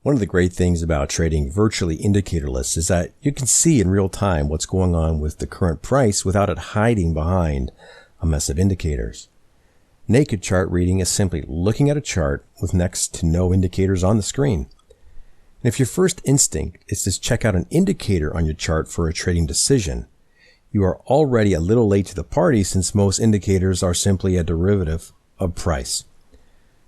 One of the great things about trading virtually indicatorless is that you can see in real time what's going on with the current price without it hiding behind a mess of indicators. Naked chart reading is simply looking at a chart with next to no indicators on the screen. And if your first instinct is to check out an indicator on your chart for a trading decision, you are already a little late to the party since most indicators are simply a derivative of price.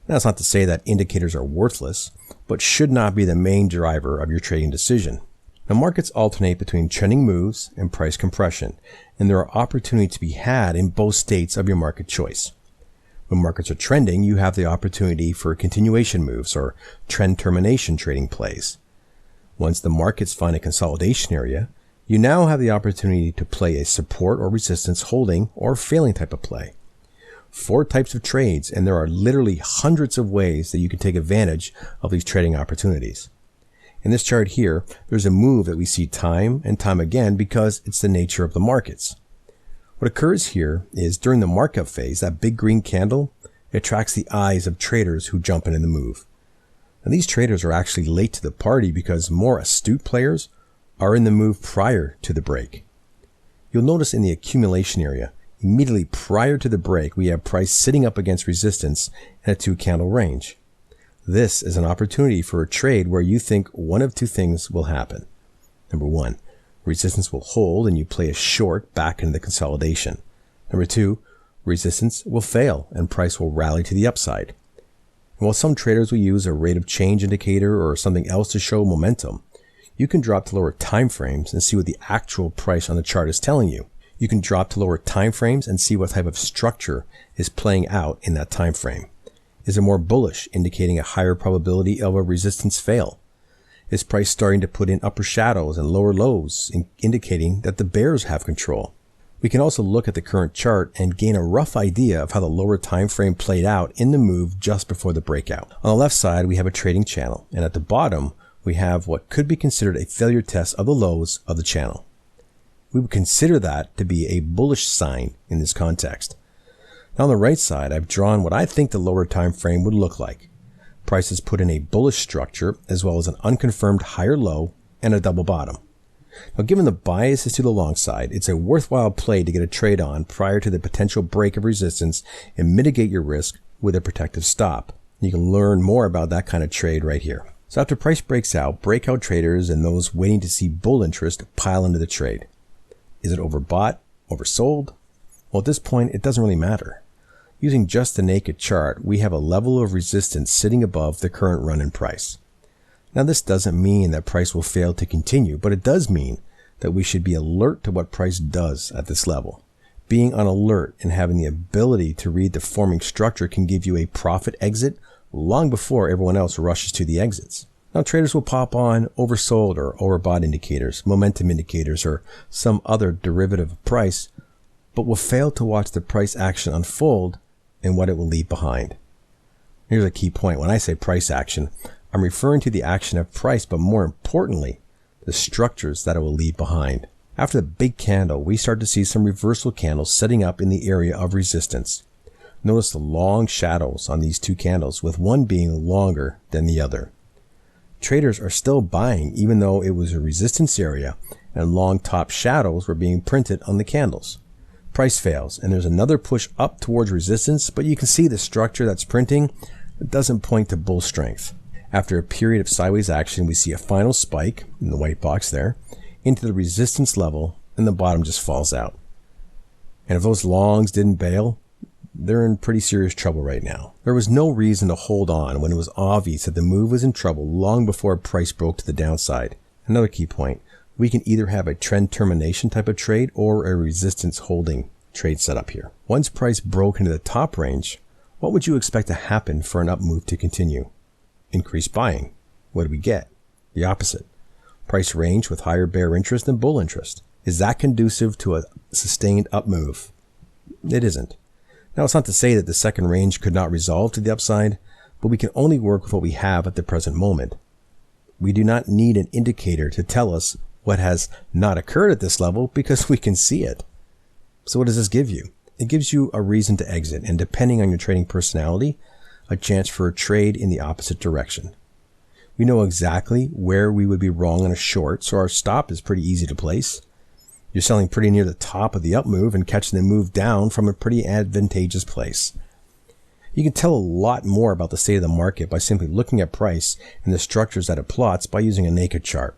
Now, that's not to say that indicators are worthless, but should not be the main driver of your trading decision. Now, markets alternate between trending moves and price compression, and there are opportunities to be had in both states of your market choice. When markets are trending, you have the opportunity for continuation moves or trend termination trading plays. Once the markets find a consolidation area, you now have the opportunity to play a support or resistance holding or failing type of play. 4 types of trades, and there are literally hundreds of ways that you can take advantage of these trading opportunities. In this chart here, there's a move that we see time and time again because it's the nature of the markets. What occurs here is during the markup phase, that big green candle attracts the eyes of traders who jump into the move. And these traders are actually late to the party because more astute players are in the move prior to the break. You'll notice in the accumulation area, immediately prior to the break, we have price sitting up against resistance in a 2-candle range. This is an opportunity for a trade where you think one of 2 things will happen. Number 1, resistance will hold and you play a short back into the consolidation. Number 2, resistance will fail and price will rally to the upside. And while some traders will use a rate of change indicator or something else to show momentum, you can drop to lower time frames and see what the actual price on the chart is telling you. You can drop to lower time frames and see what type of structure is playing out in that time frame. Is it more bullish, indicating a higher probability of a resistance fail? Is price starting to put in upper shadows and lower lows, indicating that the bears have control? We can also look at the current chart and gain a rough idea of how the lower time frame played out in the move just before the breakout. On the left side, we have a trading channel, and at the bottom, we have what could be considered a failure test of the lows of the channel. We would consider that to be a bullish sign in this context. Now on the right side, I've drawn what I think the lower time frame would look like. Price is put in a bullish structure as well as an unconfirmed higher low and a double bottom. Now given the bias is to the long side, it's a worthwhile play to get a trade on prior to the potential break of resistance and mitigate your risk with a protective stop. You can learn more about that kind of trade right here. So after price breaks out, breakout traders and those waiting to see bull interest pile into the trade. Is it overbought? Oversold? Well, at this point, it doesn't really matter. Using just the naked chart, we have a level of resistance sitting above the current run in price. Now, this doesn't mean that price will fail to continue, but it does mean that we should be alert to what price does at this level. Being on alert and having the ability to read the forming structure can give you a profit exit long before everyone else rushes to the exits. Now, traders will pop on oversold or overbought indicators, momentum indicators, or some other derivative of price, but will fail to watch the price action unfold and what it will leave behind. Here's a key point. When I say price action, I'm referring to the action of price, but more importantly, the structures that it will leave behind. After the big candle, we start to see some reversal candles setting up in the area of resistance. Notice the long shadows on these 2 candles, with one being longer than the other. Traders are still buying even though it was a resistance area and long top shadows were being printed on the candles. Price fails and there's another push up towards resistance, but you can see the structure that's printing doesn't point to bull strength. After a period of sideways action, we see a final spike in the white box there into the resistance level and the bottom just falls out. And if those longs didn't bail, they're in pretty serious trouble right now. There was no reason to hold on when it was obvious that the move was in trouble long before price broke to the downside. Another key point, we can either have a trend termination type of trade or a resistance holding trade set up here. Once price broke into the top range, what would you expect to happen for an up move to continue? Increased buying. What do we get? The opposite. Price range with higher bear interest than bull interest. Is that conducive to a sustained up move? It isn't. Now, it's not to say that the second range could not resolve to the upside, but we can only work with what we have at the present moment. We do not need an indicator to tell us what has not occurred at this level because we can see it. So what does this give you? It gives you a reason to exit, and depending on your trading personality, a chance for a trade in the opposite direction. We know exactly where we would be wrong on a short, so our stop is pretty easy to place. You're selling pretty near the top of the up move and catching the move down from a pretty advantageous place. You can tell a lot more about the state of the market by simply looking at price and the structures that it plots by using a naked chart.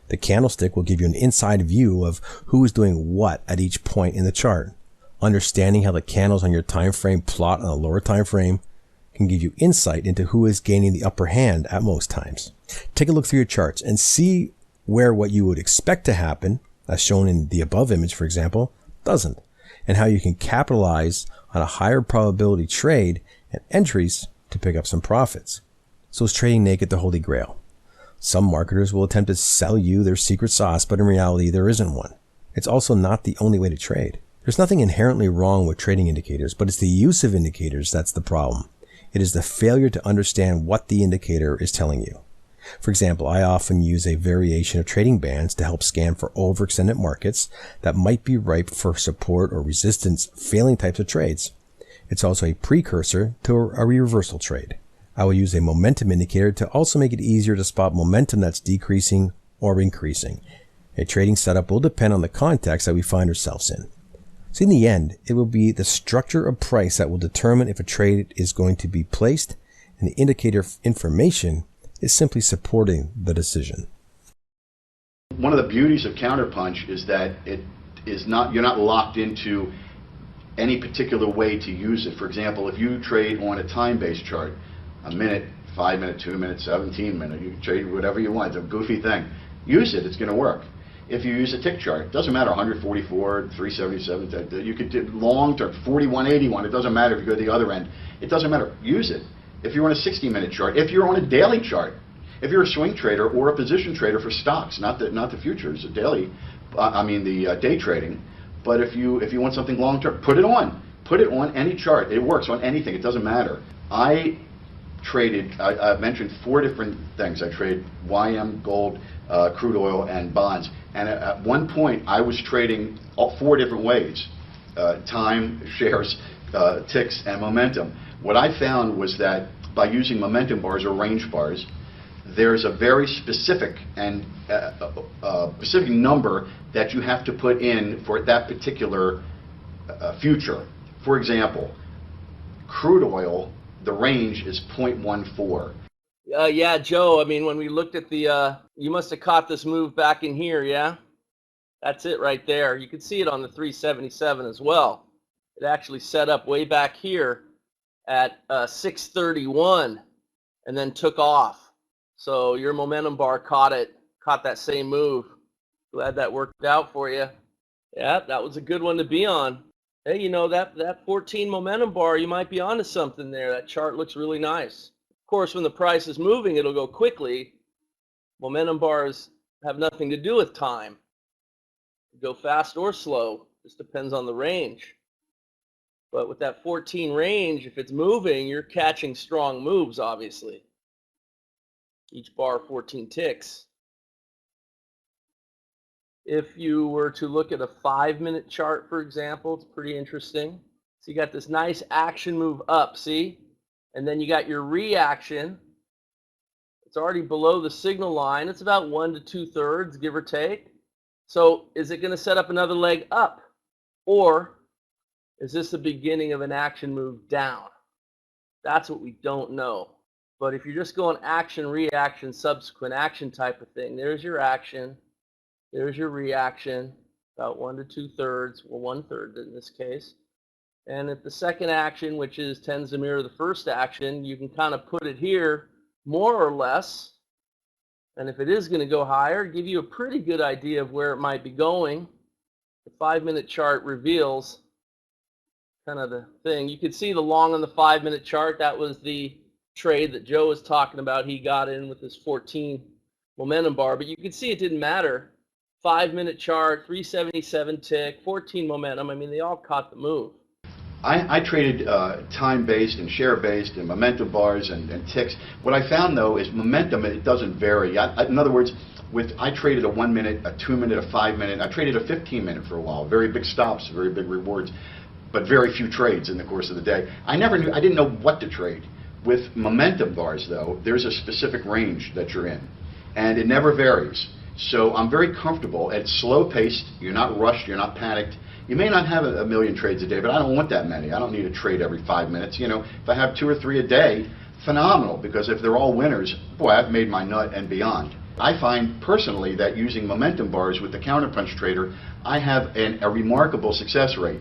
The candlestick will give you an inside view of who is doing what at each point in the chart. Understanding how the candles on your time frame plot on a lower time frame can give you insight into who is gaining the upper hand at most times. Take a look through your charts and see where what you would expect to happen, as shown in the above image for example, doesn't, and how you can capitalize on a higher probability trade and entries to pick up some profits. So is trading naked the holy grail? Some marketers will attempt to sell you their secret sauce, but in reality there isn't one. It's also not the only way to trade. There's nothing inherently wrong with trading indicators, but it's the use of indicators that's the problem. It is the failure to understand what the indicator is telling you. For example, I often use a variation of trading bands to help scan for overextended markets that might be ripe for support or resistance failing types of trades. It's also a precursor to a reversal trade. I will use a momentum indicator to also make it easier to spot momentum that's decreasing or increasing. A trading setup will depend on the context that we find ourselves in. So in the end, it will be the structure of price that will determine if a trade is going to be placed, and the indicator information is simply supporting the decision. One of the beauties of counterpunch is that you're not locked into any particular way to use it. For example, if you trade on a time-based chart, a minute, 5 minute, 2 minutes, 17 minute, you can trade whatever you want. It's a goofy thing. Use it, it's going to work. If you use a tick chart, it doesn't matter, 144, 377, you could do long term, 4181, it doesn't matter if you go to the other end. It doesn't matter, use it. If you're on a 60-minute chart, if you're on a daily chart, if you're a swing trader or a position trader for stocks, not the futures, the daily, the day trading, but if you want something long term, put it on. Put it on any chart. It works on anything, it doesn't matter. I mentioned 4 different things. I trade YM, gold, crude oil, and bonds. And at one point, I was trading all 4 different ways: time, shares, ticks, and momentum. What I found was that by using momentum bars or range bars, there's a very specific and specific number that you have to put in for that particular future. For example, crude oil, the range is 0.14. Yeah, Joe, I mean, when we looked at the, you must have caught this move back in here, yeah? That's it right there. You can see it on the 377 as well. It actually set up way back here at 631 and then took off. So your momentum bar caught that same move. Glad that worked out for you. Yeah, that was a good one to be on. Hey, you know, that 14 momentum bar, you might be onto something there. That chart looks really nice. Of course, when the price is moving, it'll go quickly. Momentum bars have nothing to do with time. Go fast or slow, just depends on the range. But with that 14 range, if it's moving, you're catching strong moves, obviously. Each bar 14 ticks. If you were to look at a 5-minute chart, for example, it's pretty interesting. So you got this nice action move up, see? And then you got your reaction. It's already below the signal line. It's about 1 to 2/3, give or take. So is it going to set up another leg up? Or is this the beginning of an action move down? That's what we don't know. But if you're just going action, reaction, subsequent action type of thing, there's your action. There's your reaction, about 1 to 2/3, well, 1/3 in this case. And at the second action, which tends to mirror the first action, you can kind of put it here more or less. And if it is going to go higher, give you a pretty good idea of where it might be going. The 5-minute chart reveals kind of the thing. You can see the long on the 5-minute chart. That was the trade that Joe was talking about. He got in with this 14 momentum bar, but you can see it didn't matter. 5-minute chart, 377 tick, 14 momentum. I mean, they all caught the move. I traded time-based and share-based and momentum bars and ticks. What I found, though, is momentum, it doesn't vary. In other words, I traded a 1 minute, a 2 minute, a 5 minute. I traded a 15 minute for a while. Very big stops, very big rewards, but very few trades in the course of the day. I didn't know what to trade. With momentum bars, though, there's a specific range that you're in, and it never varies. So I'm very comfortable. It's slow-paced. You're not rushed. You're not panicked. You may not have a million trades a day, but I don't want that many. I don't need a trade every 5 minutes. You know, if I have 2 or 3 a day, phenomenal, because if they're all winners, boy, I've made my nut and beyond. I find personally that using momentum bars with the counterpunch trader, I have a remarkable success rate.